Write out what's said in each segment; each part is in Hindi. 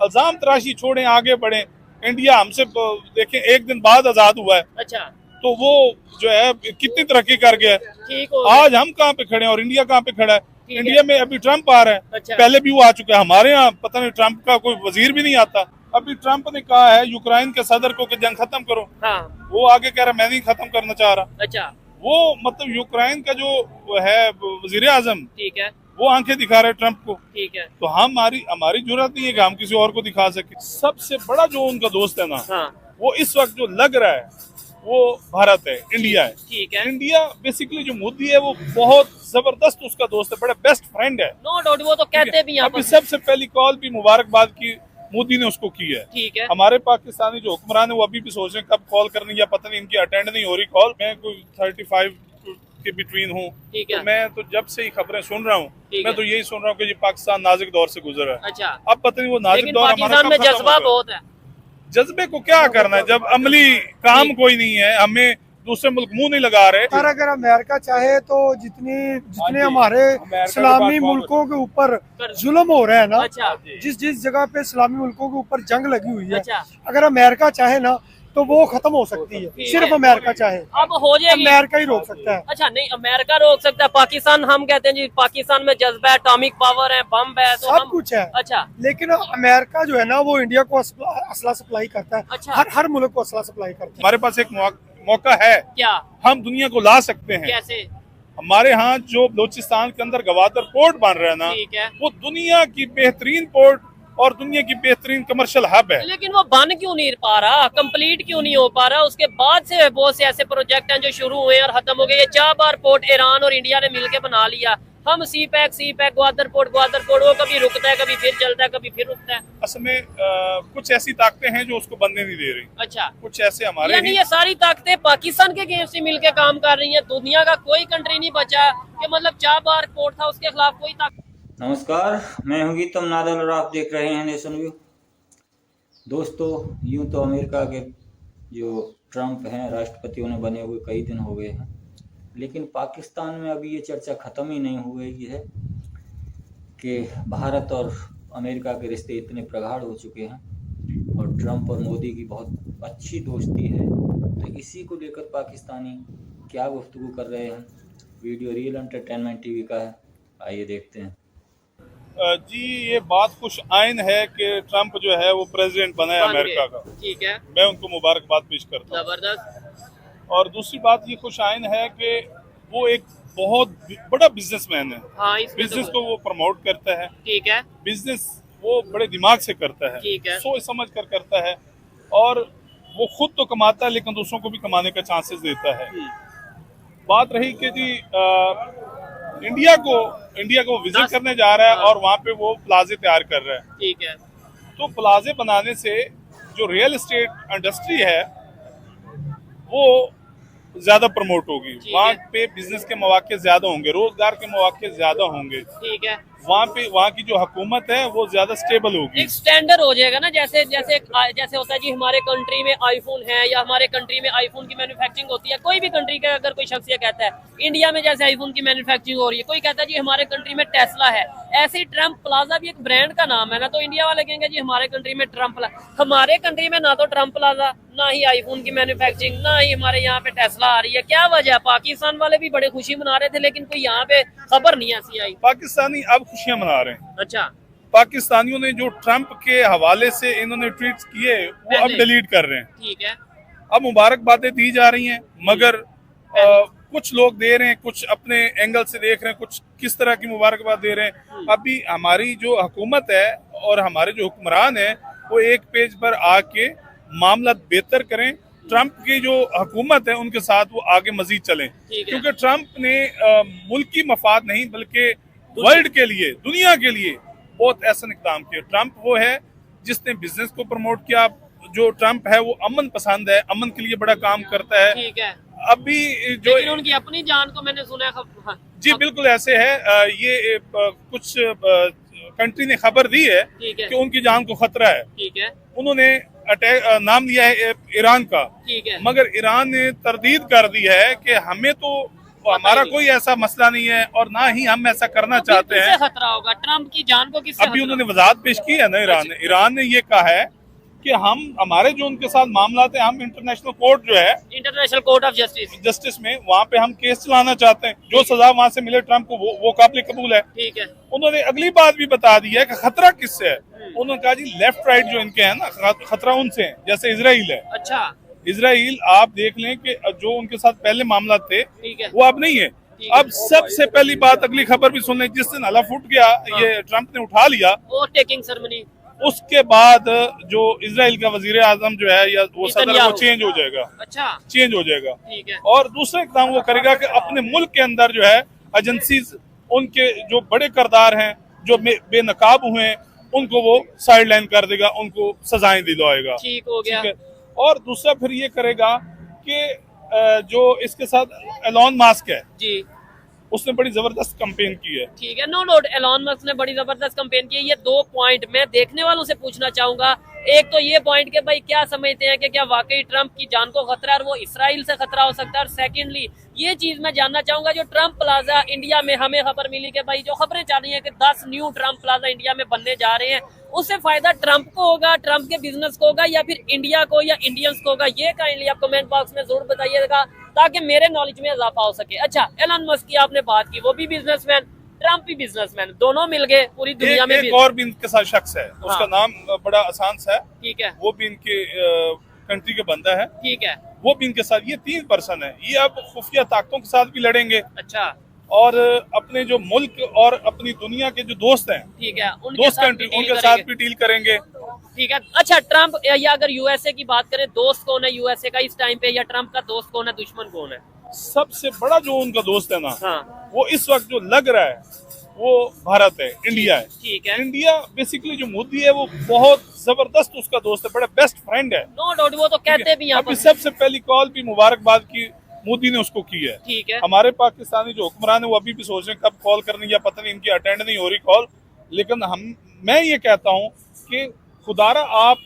इल्जाम तराशी छोड़ें, आगे बढ़े। इंडिया हमसे देखें 1 दिन बाद आजाद हुआ है। अच्छा, तो वो जो है कितनी तरक्की कर गया है। ठीक हो गया। आज हम कहाँ पे खड़े हैं और इंडिया कहाँ पे खड़ा है। ठीक इंडिया है। में अभी ट्रम्प आ रहा है। अच्छा। पहले भी वो आ चुका है। हमारे यहाँ पता नहीं ट्रम्प का कोई वजीर भी नहीं आता। अभी ट्रम्प ने कहा है यूक्रेन के सदर को कि जंग खत्म करो। हाँ। वो आगे कह रहा मैं नहीं खत्म करना चाह रहा। अच्छा। वो मतलब यूक्रेन का जो है वजीर आजम, ठीक है। वो आंखें दिखा रहे ट्रम्प को। ठीक है। तो हमारी जरूरत नहीं है कि हम किसी और को दिखा सके। सबसे बड़ा जो उनका दोस्त है ना, हाँ। वो इस वक्त जो लग रहा है वो भारत है, इंडिया है। ठीक है। इंडिया बेसिकली जो मोदी है वो बहुत जबरदस्त उसका दोस्त है, बड़ा बेस्ट फ्रेंड है। नो डाउट, वो तो कहते भी यहाँ अभी पर। सबसे पहली कॉल भी मुबारकबाद की मोदी ने उसको की है। ठीक है। हमारे पाकिस्तानी जो हुक्मरान है वो अभी भी सोच रहे हैं कब कॉल करनी, या पता नहीं इनकी अटेंड नहीं हो रही कॉल। मैं कोई 35 के बिटवीन हूँ, तो मैं तो जब से ही खबरें सुन रहा हूँ, मैं तो यही सुन रहा हूँ कि ये पाकिस्तान नाजुक दौर से गुजर रहा है। अच्छा। अब पता नहीं वो नाजुक दौर हमारा पाकिस्तान में जज्बा बहुत है। जज्बे को क्या करना है जब अमली काम कोई नहीं है। हमें दूसरे मुल्क मुंह नहीं लगा रहे। सर अगर अमेरिका चाहे तो जितने हमारे इस्लामी मुल्कों के ऊपर जुल्म हो रहा है ना, अच्छा। जिस जगह पे इस्लामी मुल्कों के ऊपर जंग लगी हुई है, अच्छा। अगर अमेरिका चाहे ना तो वो खत्म हो सकती है। सिर्फ अमेरिका चाहे, अब हो जाएगी। अमेरिका ही रोक सकता है। अच्छा, नहीं अमेरिका रोक सकता है। पाकिस्तान, हम कहते हैं जी पाकिस्तान में जज्बा है, एटॉमिक पावर है, बम है, तो सब कुछ है। अच्छा। लेकिन अमेरिका जो है ना वो इंडिया को असला सप्लाई करता है। अच्छा। हर मुल्क को असला सप्लाई करता है। हमारे पास एक मौका है, क्या हम दुनिया को ला सकते हैं। कैसे? हमारे यहाँ जो बलूचिस्तान के अंदर गवादर पोर्ट बन रहा है ना, ठीक है। वो दुनिया की बेहतरीन पोर्ट और दुनिया की बेहतरीन कमर्शियल हब है। लेकिन वो बन क्यों नहीं पा रहा, कंप्लीट क्यों नहीं हो पा रहा? उसके बाद से बहुत से ऐसे प्रोजेक्ट हैं जो शुरू हुए और खत्म हो गए। ये 4 बार पोर्ट ईरान और इंडिया ने मिलकर बना लिया। हम सी पैक ग्वादर पोर्ट, वो कभी रुकता है, कभी फिर चलता है, कभी फिर रुकता है। असल में कुछ ऐसी ताकतें हैं जो उसको बनने नहीं दे रही। अच्छा। कुछ ऐसे हमारे यानी ये सारी ताकतें पाकिस्तान के अगेंस्ट मिलकर काम कर रही है। दुनिया का कोई कंट्री नहीं बचा कि मतलब 4 बार पोर्ट था उसके खिलाफ कोई ताकत। नमस्कार, मैं हूं गीतम नादल और आप देख रहे हैं नेशन व्यू। दोस्तों, यूं तो अमेरिका के जो ट्रम्प हैं राष्ट्रपति, उन्हें बने हुए कई दिन हो गए हैं, लेकिन पाकिस्तान में अभी ये चर्चा ख़त्म ही नहीं हुई है कि भारत और अमेरिका के रिश्ते इतने प्रगाढ़ हो चुके हैं और ट्रम्प और मोदी की बहुत अच्छी दोस्ती है। तो इसी को लेकर पाकिस्तानी क्या गुफ्तगू कर रहे हैं। वीडियो रियल एंटरटेनमेंट टीवी का है, आइए देखते हैं। जी, ये बात खुश आइन है कि ट्रम्प जो है वो प्रेसिडेंट बना है अमेरिका का। ठीक है। मैं उनको मुबारकबाद पेश करता हूँ। जबरदस्त। और दूसरी बात ये खुश आइन है कि वो एक बहुत बड़ा बिजनेसमैन है। हाँ, बिजनेस को वो प्रमोट करता है। ठीक है। बिजनेस वो बड़े दिमाग से करता है, ठीक है। सोच समझ कर करता है। और वो खुद तो कमाता है लेकिन दूसरों को भी कमाने का चांसेस देता है। बात रही कि जी इंडिया को विजिट करने जा रहा है और वहाँ पे वो प्लाजे तैयार कर रहा है। ठीक है। तो प्लाजे बनाने से जो रियल एस्टेट इंडस्ट्री है वो ज्यादा प्रमोट होगी। वहाँ पे बिजनेस के मौके ज्यादा होंगे, रोजगार के मौके ज्यादा होंगे। ठीक है। वहाँ की जो हुकूमत है वो ज्यादा स्टेबल होगी। एक स्टैंडर्ड हो जाएगा ना, जैसे होता है जी हमारे कंट्री में आईफोन है या हमारे कंट्री में आईफोन की मैन्युफैक्चरिंग होती है। कोई भी कंट्री का अगर कोई शख्स ये कहता है इंडिया में जैसे आईफोन की मैन्युफैक्चरिंग हो रही है, कोई कहता है जी हमारे कंट्री में टेस्ला है, ऐसे ही ट्रम्प प्लाजा भी एक ब्रांड का नाम है ना, तो इंडिया वाले कहेंगे जी हमारे कंट्री में ट्रम्प प्लाजा। हमारे कंट्री में ना तो ट्रम्प प्लाजा, ना ही आईफोन की मैन्युफैक्चरिंग, ना ही हमारे यहाँ पे टेस्ला आ रही है। क्या वजह? पाकिस्तान वाले भी बड़े खुशी मना रहे थे लेकिन कोई यहाँ पे खबर नहीं ऐसी आई। पाकिस्तानी अब खुशियां मना रहे हैं। अच्छा। पाकिस्तानियों ने जो ट्रम्प के हवाले से इन्होंने ट्वीट्स किए वो अब डिलीट कर रहे हैं। ठीक है। अब मुबारकबादें दी जा रही हैं, मगर कुछ लोग दे रहे हैं, कुछ अपने एंगल से देख रहे हैं, कुछ किस तरह की मुबारकबाद दे रहे हैं। अभी हमारी जो हुकूमत है और हमारे जो हुक्मरान है वो एक पेज पर आके मामला बेहतर करें। ट्रम्प की जो हुकूमत है उनके साथ वो आगे मजीद चलें, क्योंकि ट्रम्प ने मुल्की मफाद नहीं बल्कि वर्ल्ड के लिए, दुनिया के लिए बहुत ऐसा इक़दाम किया। ट्रम्प वो है जिसने बिजनेस को प्रमोट किया। जो ट्रम्प है वो अमन पसंद है, अमन के लिए बड़ा काम करता है। ठीक है। अभी जो उनकी अपनी जान को मैंने सुना है। जी बिल्कुल ऐसे है। ये कुछ कंट्री ने खबर दी है कि उनकी जान को खतरा है। ठीक है। उन्होंने अटैक नाम लिया है ईरान का। ठीक है। मगर ईरान ने तरदीद कर दी है कि हमें तो हमारा कोई ऐसा मसला नहीं है और ना ही हम ऐसा करना तो चाहते हैं। खतरा होगा ट्रम्प की जान को, किससे अभी खतरा उन्होंने वजाहत पेश की है ना, ईरान ने ये कहा है कि हम हमारे जो उनके साथ मामला थे, हम इंटरनेशनल कोर्ट जो है इंटरनेशनल कोर्ट ऑफ जस्टिस में वहाँ पे हम केस चलाना चाहते हैं। जो सजा वहाँ से मिले ट्रम्प को वो काबिल कबूल है। ठीक है। उन्होंने अगली बात भी बता दी है कि खतरा किससे है। उन्होंने कहा जी लेफ्ट राइट जो इनके हैं ना, खतरा उनसे है, जैसे इजराइल है। अच्छा। इजराइल आप देख लें कि जो उनके साथ पहले मामला थे ठीक है। वो अब नहीं है। अब सबसे पहली बात, अगली खबर भी सुन लें, जिस दिन हला फूट गया, ये ट्रम्प ने उठा लिया, वो टेकिंग सेरेमनी, उसके बाद जो इजराइल का वजीर आजम जो है या वो सदर, वो चेंज हो जाएगा। अच्छा, चेंज हो जाएगा। ठीक है। और दूसरा इकदाम वो करेगा कि अपने मुल्क के अंदर जो है एजेंसीज, उनके जो बड़े करदार हैं जो बेनकाब हुए हैं, उनको वो साइड लाइन कर देगा, उनको सजाएं दिलवाएगा। ठीक हो गया। और दूसरा फिर ये करेगा कि जो इसके साथ एलॉन मस्क है जी, उसने बड़ी जबरदस्त कैंपेन की है। ठीक है, नो डाउट एलॉन मस्क ने बड़ी जबरदस्त कैंपेन की है। ये 2 पॉइंट मैं देखने वालों से पूछना चाहूंगा। एक तो ये पॉइंट कि भाई क्या समझते हैं कि क्या वाकई ट्रम्प की जान को खतरा है और वो इसराइल से खतरा हो सकता है। और सेकेंडली ये चीज मैं जानना चाहूंगा, जो ट्रम्प प्लाजा इंडिया में हमें खबर मिली कि भाई जो खबरें चल रही हैं कि 10 न्यू ट्रम्प प्लाजा इंडिया में बनने जा रहे हैं, उससे फायदा ट्रम्प को होगा, ट्रम्प के बिजनेस को होगा, या फिर इंडिया को या इंडियंस को होगा? ये काइंडली आप कमेंट बॉक्स में जरूर बताइएगा ताकि मेरे नॉलेज में इजाफा हो सके। अच्छा, एलन मस्क की आपने बात की, वो भी बिजनेसमैन, ट्रम्प भी बिजनेसमैन, दोनों मिल गए पूरी दुनिया में। एक और भी इनके साथ शख्स है, उसका नाम बड़ा आसान सा है। ठीक है। वो भी इनके कंट्री के बंदा है। ठीक है। वो भी इनके साथ, ये 3 पर्सन है। ये अब खुफिया ताकतों के साथ भी लड़ेंगे। अच्छा। और अपने जो मुल्क और अपनी दुनिया के जो दोस्त हैं, ठीक है, दोस्त कंट्री, उनके साथ भी डील करेंगे। ठीक है। अच्छा, ट्रम्प या अगर यूएसए की बात करें, दोस्त कौन है यूएसए का इस टाइम पे, या ट्रम्प का दोस्त कौन है, दुश्मन कौन है? सबसे बड़ा जो उनका दोस्त है ना, हाँ। वो इस वक्त जो लग रहा है वो भारत है, इंडिया है। ठीक है। इंडिया बेसिकली जो मोदी है वो बहुत जबरदस्त उसका दोस्त है, बड़ा बेस्ट फ्रेंड है। नो डाउट, वो तो कहते भी यहाँ अभी पर। सबसे पहली कॉल भी मुबारकबाद की मोदी ने उसको की है। ठीक है। हमारे पाकिस्तानी जो हुक्मरान है वो अभी भी सोच रहे हैं कब कॉल करनी, या पता नहीं इनकी अटेंड नहीं हो रही कॉल। लेकिन मैं ये कहता हूँ कि खुदारा आप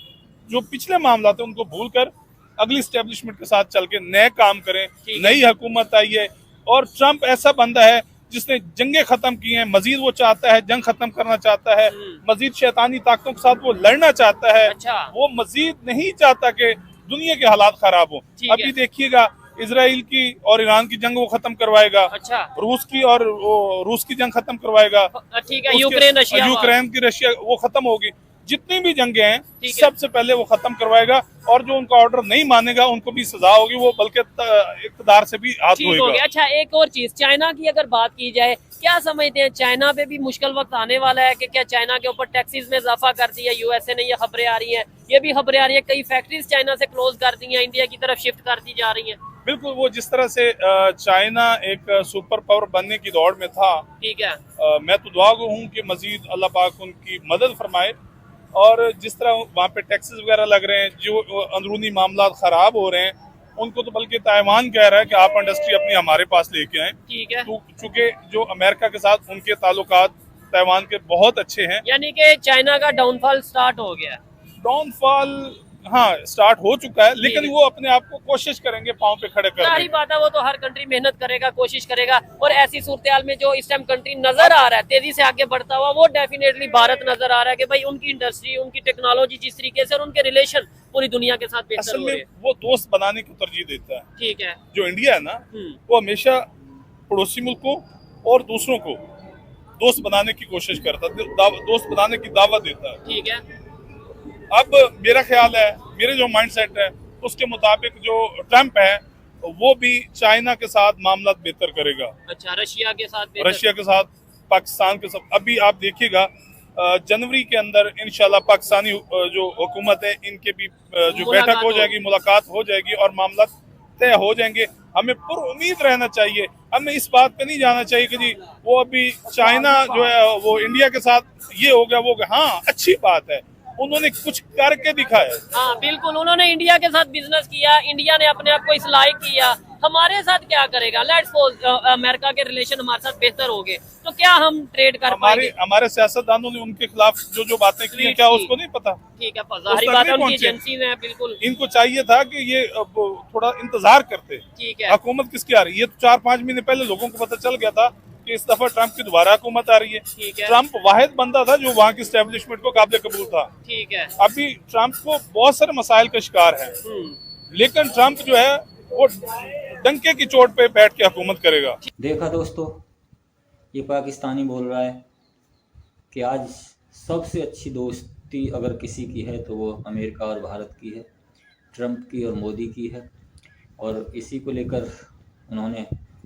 जो पिछले मामला थे उनको भूल कर अगली स्टैब्लिशमेंट के साथ चल के नए काम करें। नई हुकूमत आई है और ट्रम्प ऐसा बंदा है जिसने जंगें खत्म की हैं, मजीद वो चाहता है जंग खत्म करना चाहता है, मजीद शैतानी ताकतों के साथ वो लड़ना चाहता है। अच्छा। वो मजीद नहीं चाहता कि दुनिया के हालात खराब हो। अभी देखिएगा इजराइल की और ईरान की जंग वो खत्म करवाएगा। अच्छा। रूस की जंग खत्म करवाएगा। ठीक है। यूक्रेन की रशिया वो खत्म होगी। जितनी भी जंगे हैं सबसे पहले वो खत्म करवाएगा, और जो उनका ऑर्डर नहीं मानेगा उनको भी सजा होगी, वो बल्कि इक़्तिदार से भी हाथ धोएगा। अच्छा, एक और चीज, चाइना की अगर बात की जाए, क्या समझते हैं चाइना पे भी मुश्किल वक्त आने वाला है कि क्या चाइना के ऊपर टैक्सेस में इजाफा कर दिया यूएसए ने? ये खबरें आ रही हैं, ये भी खबरें आ रही है कई फैक्ट्रीज चाइना से क्लोज कर दी हैं, इंडिया की तरफ शिफ्ट कर दी जा रही हैं। बिल्कुल, वो जिस तरह से चाइना एक सुपर पावर बनने की दौड़ में था, ठीक है, मैं तो दुआ गो हूँ कि मजीद अल्लाह पाक उनकी मदद फरमाए। और जिस तरह वहाँ पे टैक्सेस वगैरह लग रहे हैं, जो अंदरूनी मामला खराब हो रहे हैं, उनको तो बल्कि ताइवान कह रहा है कि आप इंडस्ट्री अपनी हमारे पास लेके आए। ठीक है। चूंकि जो अमेरिका के साथ उनके ताल्लुकात ताइवान के बहुत अच्छे हैं, यानी कि चाइना का डाउनफॉल स्टार्ट हो गया। डाउनफॉल हाँ स्टार्ट हो चुका है, लेकिन वो अपने आप को कोशिश करेंगे पांव पे खड़े करने। सारी बात है, वो तो हर कंट्री मेहनत करेगा, कोशिश करेगा। और ऐसी सूरत में जो इस टाइम कंट्री नजर आ रहा है तेजी से आगे बढ़ता हुआ, वो डेफिनेटली भारत नजर आ रहा है कि भाई उनकी इंडस्ट्री, उनकी टेक्नोलॉजी जिस तरीके से और उनके रिलेशन पूरी दुनिया के साथ बेहतर हो रहे हैं। वो दोस्त बनाने को तरजीह देता है। ठीक है। जो इंडिया है ना, वो हमेशा पड़ोसी मुल्कों और दूसरों को दोस्त बनाने की कोशिश करता है, दोस्त बनाने की दावत देता है। ठीक है। अब मेरा ख्याल है, मेरे जो माइंडसेट है उसके मुताबिक जो ट्रम्प है वो भी चाइना के साथ मामला बेहतर करेगा। अच्छा, रशिया के साथ, पाकिस्तान के साथ। अभी आप देखिएगा जनवरी के अंदर इंशाल्लाह पाकिस्तानी जो हुकूमत है इनके भी जो बैठक हो जाएगी, मुलाकात हो जाएगी और मामला तय हो जाएंगे। हमें पुरुम्मीद रहना चाहिए, हमें इस बात पे नहीं जाना चाहिए कि जी वो अभी चाइना जो है वो इंडिया के साथ ये हो गया वो हो गया। हाँ, अच्छी बात है, उन्होंने कुछ करके दिखाया। हाँ बिल्कुल, उन्होंने इंडिया के साथ बिजनेस किया, इंडिया ने अपने आप को इस लायक किया हमारे साथ क्या करेगा? लेट्स सपोज अमेरिका के रिलेशन हमारे साथ बेहतर हो गए तो क्या हम ट्रेड कर पाएंगे? हमारे सियासतदानों ने उनके खिलाफ जो बातें की हैं, क्या उसको नहीं पता? ठीक है, जाहिर बात है उनकी एजेंसी है, बिल्कुल। इनको चाहिए था कि ये थोड़ा इंतजार करते। ठीक है, हुकूमत किसकी आ रही है? ये तो 4-5 महीने पहले लोगों को पता चल गया था कि इस दफा ट्रंप की दोबारा हुकूमत आ रही है। ठीक है, ट्रंप वाहिद बंदा था जो वहाँ की एस्टेब्लिशमेंट को काबिल कबूल था। ठीक है। अभी ट्रंप को बहुत सारे मसाइल का शिकार है, लेकिन ट्रंप जो है वो डंके की चोट पे बैठ के हुकूमत करेगा। देखा दोस्तों, ये पाकिस्तानी बोल रहा है कि आज सबसे अच्छी दोस्ती अगर किसी की है तो वो अमेरिका और भारत की है, ट्रंप की और मोदी की है। और इसी को लेकर उन्होंने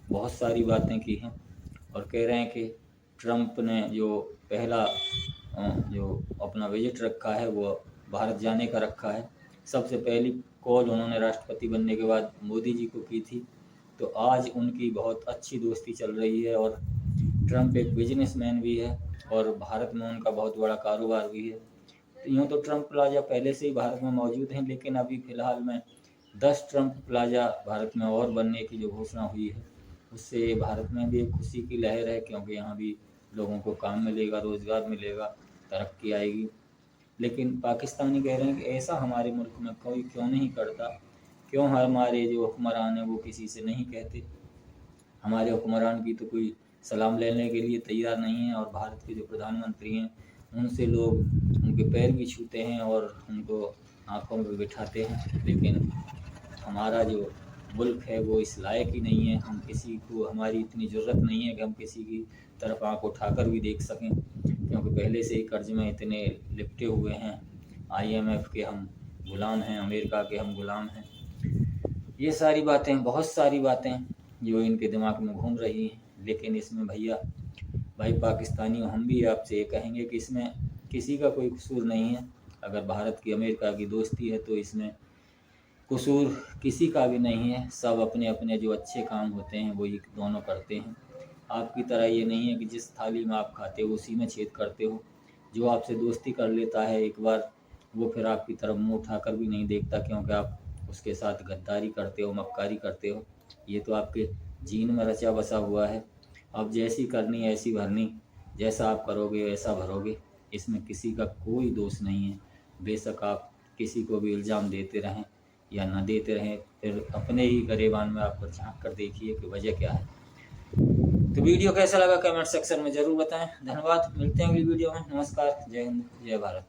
बहुत सारी बातें की हैं और कह रहे हैं कि ट्रंप ने जो पहला जो अपना विजिट रखा है वो भारत जाने का रखा है। सबसे पहली कॉल उन्होंने राष्ट्रपति बनने के बाद मोदी जी को की थी। तो आज उनकी बहुत अच्छी दोस्ती चल रही है और ट्रंप एक बिजनेसमैन भी है और भारत में उनका बहुत बड़ा कारोबार भी है। तो यूँ तो ट्रंप प्लाजा पहले से ही भारत में मौजूद हैं, लेकिन अभी फ़िलहाल में 10 ट्रंप प्लाजा भारत में और बनने की जो घोषणा हुई है उससे भारत में भी एक खुशी की लहर है, क्योंकि यहाँ भी लोगों को काम मिलेगा, रोज़गार मिलेगा, तरक्की आएगी। लेकिन पाकिस्तानी कह रहे हैं कि ऐसा हमारे मुल्क में कोई क्यों नहीं करता, क्यों हमारे जो हुक्मरान हैं वो किसी से नहीं कहते। हमारे हुक्मरान की तो कोई सलाम लेने के लिए तैयार नहीं है और भारत के जो प्रधानमंत्री हैं उनसे लोग उनके पैर भी छूते हैं और उनको आंखों में बिठाते हैं। लेकिन हमारा जो मुल्क है वो इस लायक ही नहीं है, हम किसी को, हमारी इतनी ज़रूरत नहीं है कि हम किसी की तरफ आंख उठाकर भी देख सकें, क्योंकि पहले से ही कर्ज में इतने लिपटे हुए हैं। IMF के हम गुलाम हैं, अमेरिका के हम गुलाम हैं। ये सारी बातें, बहुत सारी बातें जो इनके दिमाग में घूम रही हैं। लेकिन इसमें भाई पाकिस्तानियों, हम भी आपसे ये कहेंगे कि इसमें किसी का कोई कसूर नहीं है। अगर भारत की अमेरिका की दोस्ती है तो इसमें कसूर किसी का भी नहीं है। सब अपने अपने जो अच्छे काम होते हैं वो ये दोनों करते हैं। आपकी तरह ये नहीं है कि जिस थाली में आप खाते हो उसी में छेद करते हो। जो आपसे दोस्ती कर लेता है एक बार, वो फिर आपकी तरफ मुंह उठाकर भी नहीं देखता, क्योंकि आप उसके साथ गद्दारी करते हो, मक्कारी करते हो। ये तो आपके जीन में रचा बसा हुआ है। अब जैसी करनी ऐसी भरनी, जैसा आप करोगे वैसा भरोगे। इसमें किसी का कोई दोष नहीं है। बेशक आप किसी को भी इल्ज़ाम देते रहें या ना देते रहें, फिर अपने ही गरेबान में आप झांक कर देखिए कि वजह क्या है। तो वीडियो कैसा लगा कमेंट सेक्शन में ज़रूर बताएं। धन्यवाद, मिलते हैं अगली वीडियो में। नमस्कार, जय हिंद, जय भारत।